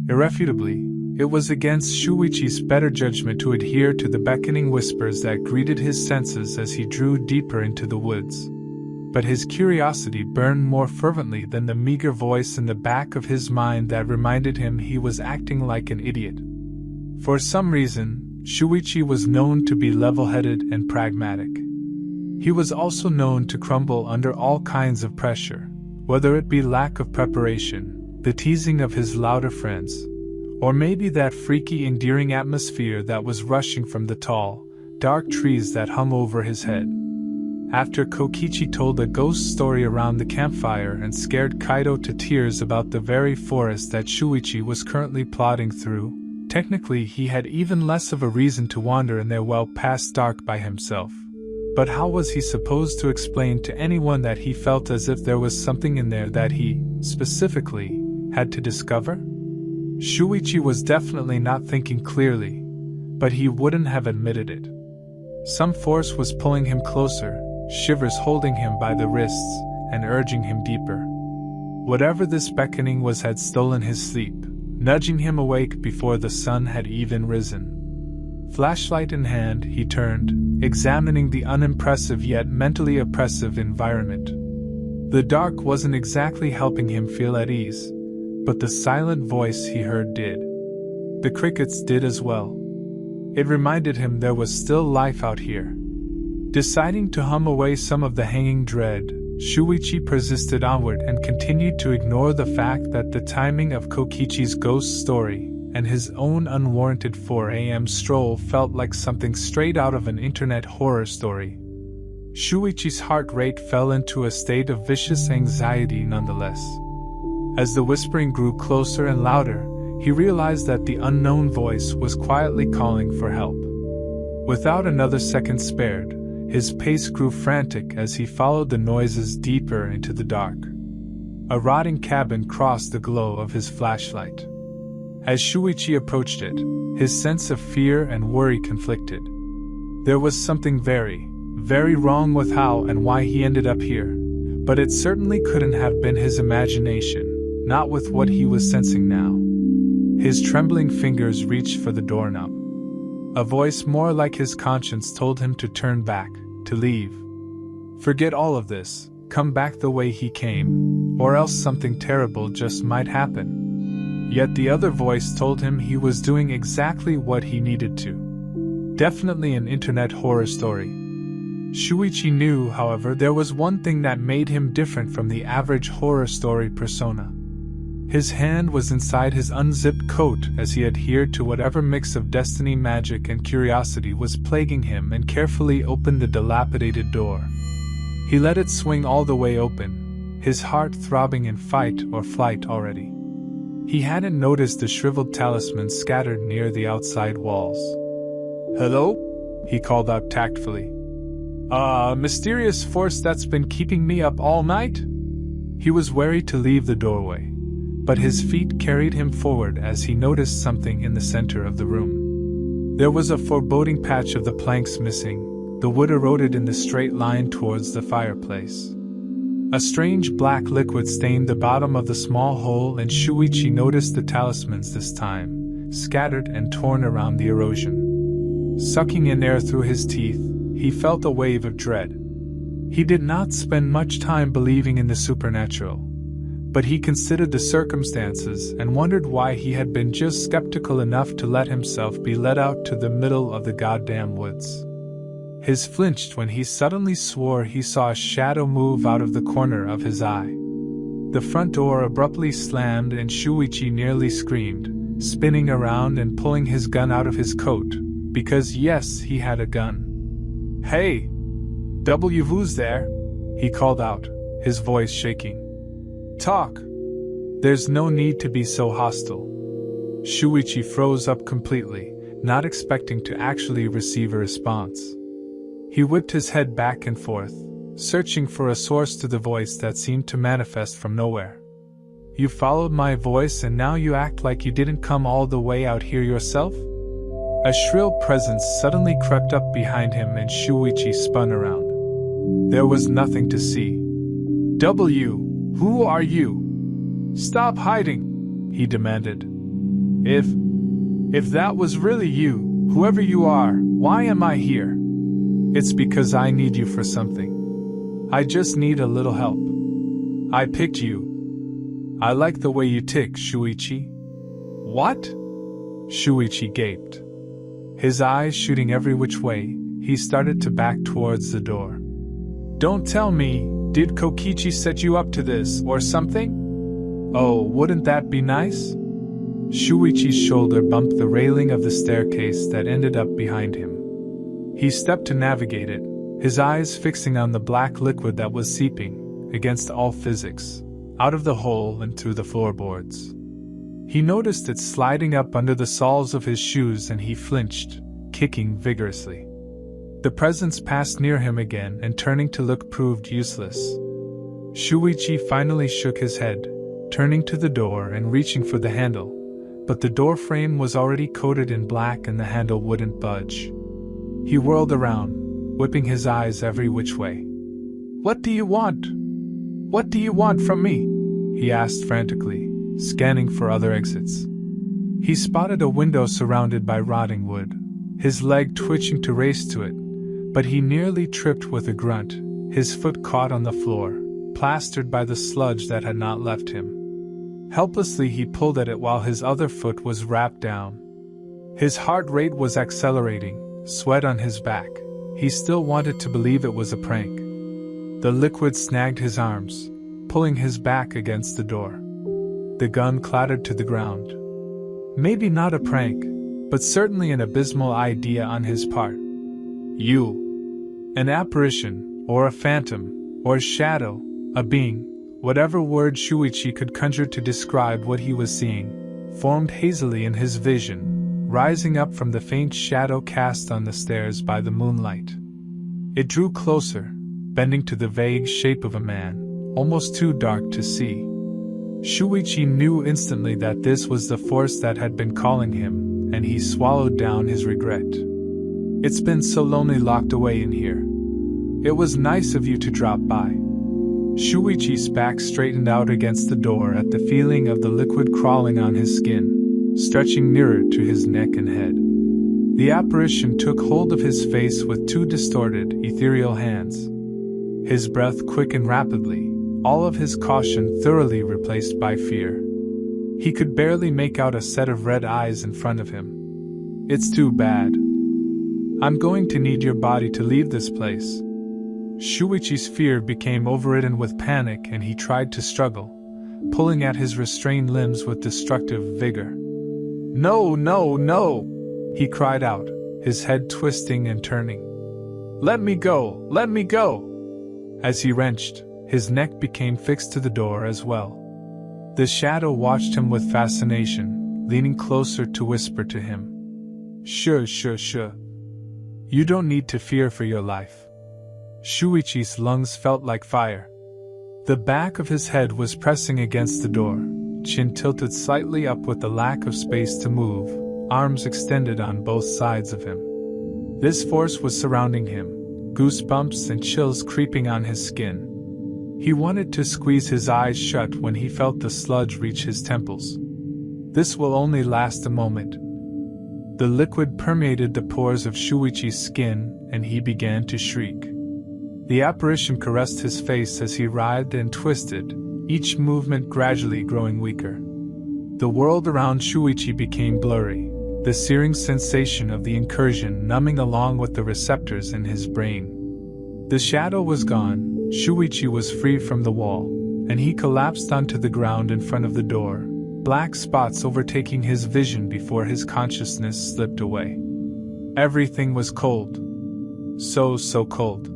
Irrefutably, it was against Shuichi's better judgment to adhere to the beckoning whispers that greeted his senses as he drew deeper into the woods. But his curiosity burned more fervently than the meager voice in the back of his mind that reminded him he was acting like an idiot. For some reason, Shuichi was known to be level-headed and pragmatic. He was also known to crumble under all kinds of pressure, whether it be lack of preparation, the teasing of his louder friends, or maybe that freaky endearing atmosphere that was rushing from the tall, dark trees that hung over his head. After Kokichi told a ghost story around the campfire and scared Kaido to tears about the very forest that Shuichi was currently plodding through, technically he had even less of a reason to wander in there well past dark by himself. But how was he supposed to explain to anyone that he felt as if there was something in there that he, specifically, had to discover? Shuichi was definitely not thinking clearly, but he wouldn't have admitted it. Some force was pulling him closer, shivers holding him by the wrists and urging him deeper. Whatever this beckoning was had stolen his sleep, nudging him awake before the sun had even risen. Flashlight in hand, he turned, examining the unimpressive yet mentally oppressive environment. The dark wasn't exactly helping him feel at ease, but the silent voice he heard did. The crickets did as well. It reminded him there was still life out here. Deciding to hum away some of the hanging dread, Shuichi persisted onward and continued to ignore the fact that the timing of Kokichi's ghost story and his own unwarranted 4 a.m. stroll felt like something straight out of an internet horror story. Shuichi's heart rate fell into a state of vicious anxiety nonetheless. As the whispering grew closer and louder, he realized that the unknown voice was quietly calling for help. Without another second spared, his pace grew frantic as he followed the noises deeper into the dark. A rotting cabin crossed the glow of his flashlight. As Shuichi approached it, his sense of fear and worry conflicted. There was something very, very wrong with how and why he ended up here, but it certainly couldn't have been his imagination, not with what he was sensing now. His trembling fingers reached for the doorknob. A voice more like his conscience told him to turn back, to leave. Forget all of this, come back the way he came, or else something terrible just might happen. Yet the other voice told him he was doing exactly what he needed to. Definitely an internet horror story. Shuichi knew, however, there was one thing that made him different from the average horror story persona. His hand was inside his unzipped coat as he adhered to whatever mix of destiny, magic, and curiosity was plaguing him and carefully opened the dilapidated door. He let it swing all the way open, his heart throbbing in fight or flight already. He hadn't noticed the shriveled talismans scattered near the outside walls. "Hello?" he called out tactfully. Mysterious force that's been keeping me up all night?" He was wary to leave the doorway, but his feet carried him forward as he noticed something in the center of the room. There was a foreboding patch of the planks missing, the wood eroded in the straight line towards the fireplace. A strange black liquid stained the bottom of the small hole, and Shuichi noticed the talismans this time, scattered and torn around the erosion. Sucking in air through his teeth, he felt a wave of dread. He did not spend much time believing in the supernatural, but he considered the circumstances and wondered why he had been just skeptical enough to let himself be led out to the middle of the goddamn woods. His flinched when he suddenly swore he saw a shadow move out of the corner of his eye. The front door abruptly slammed and Shuichi nearly screamed, spinning around and pulling his gun out of his coat, because yes, he had a gun. "Hey! Who's there?" he called out, his voice shaking. "Talk! There's no need to be so hostile." Shuichi froze up completely, not expecting to actually receive a response. He whipped his head back and forth, searching for a source to the voice that seemed to manifest from nowhere. "You followed my voice and now you act like you didn't come all the way out here yourself?" A shrill presence suddenly crept up behind him and Shuichi spun around. There was nothing to see. "Who are you? Stop hiding!" he demanded. If that was really you, whoever you are, why am I here? It's because I need you for something. I just need a little help. I picked you. I like the way you tick, Shuichi. What? Shuichi gaped. His eyes shooting every which way, he started to back towards the door. Don't tell me, did Kokichi set you up to this, or something? Oh, wouldn't that be nice? Shuichi's shoulder bumped the railing of the staircase that ended up behind him. He stepped to navigate it, his eyes fixing on the black liquid that was seeping, against all physics, out of the hole and through the floorboards. He noticed it sliding up under the soles of his shoes and he flinched, kicking vigorously. The presence passed near him again and turning to look proved useless. Shuichi finally shook his head, turning to the door and reaching for the handle, but the door frame was already coated in black and the handle wouldn't budge. He whirled around, whipping his eyes every which way. What do you want? What do you want from me? He asked frantically, scanning for other exits. He spotted a window surrounded by rotting wood, his leg twitching to race to it, but he nearly tripped with a grunt, his foot caught on the floor, plastered by the sludge that had not left him. Helplessly he pulled at it while his other foot was wrapped down. His heart rate was accelerating, sweat on his back. He still wanted to believe it was a prank. The liquid snagged his arms, pulling his back against the door. The gun clattered to the ground. Maybe not a prank, but certainly an abysmal idea on his part. You. An apparition, or a phantom, or a shadow, a being, whatever word Shuichi could conjure to describe what he was seeing, formed hazily in his vision, rising up from the faint shadow cast on the stairs by the moonlight. It drew closer, bending to the vague shape of a man, almost too dark to see. Shuichi knew instantly that this was the force that had been calling him, and he swallowed down his regret. It's been so lonely locked away in here. It was nice of you to drop by. Shuichi's back straightened out against the door at the feeling of the liquid crawling on his skin, stretching nearer to his neck and head. The apparition took hold of his face with two distorted, ethereal hands. His breath quickened rapidly, all of his caution thoroughly replaced by fear. He could barely make out a set of red eyes in front of him. It's too bad. I'm going to need your body to leave this place. Shuichi's fear became overridden with panic and he tried to struggle, pulling at his restrained limbs with destructive vigor. No, no, no! He cried out, his head twisting and turning. Let me go! Let me go! As he wrenched, his neck became fixed to the door as well. The shadow watched him with fascination, leaning closer to whisper to him. Sure. You don't need to fear for your life. Shuichi's lungs felt like fire. The back of his head was pressing against the door, chin tilted slightly up with the lack of space to move, arms extended on both sides of him. This force was surrounding him, goosebumps and chills creeping on his skin. He wanted to squeeze his eyes shut when he felt the sludge reach his temples. This will only last a moment. The liquid permeated the pores of Shuichi's skin, and he began to shriek. The apparition caressed his face as he writhed and twisted, each movement gradually growing weaker. The world around Shuichi became blurry, the searing sensation of the incursion numbing along with the receptors in his brain. The shadow was gone, Shuichi was free from the wall, and he collapsed onto the ground in front of the door, black spots overtaking his vision before his consciousness slipped away. Everything was cold. So cold.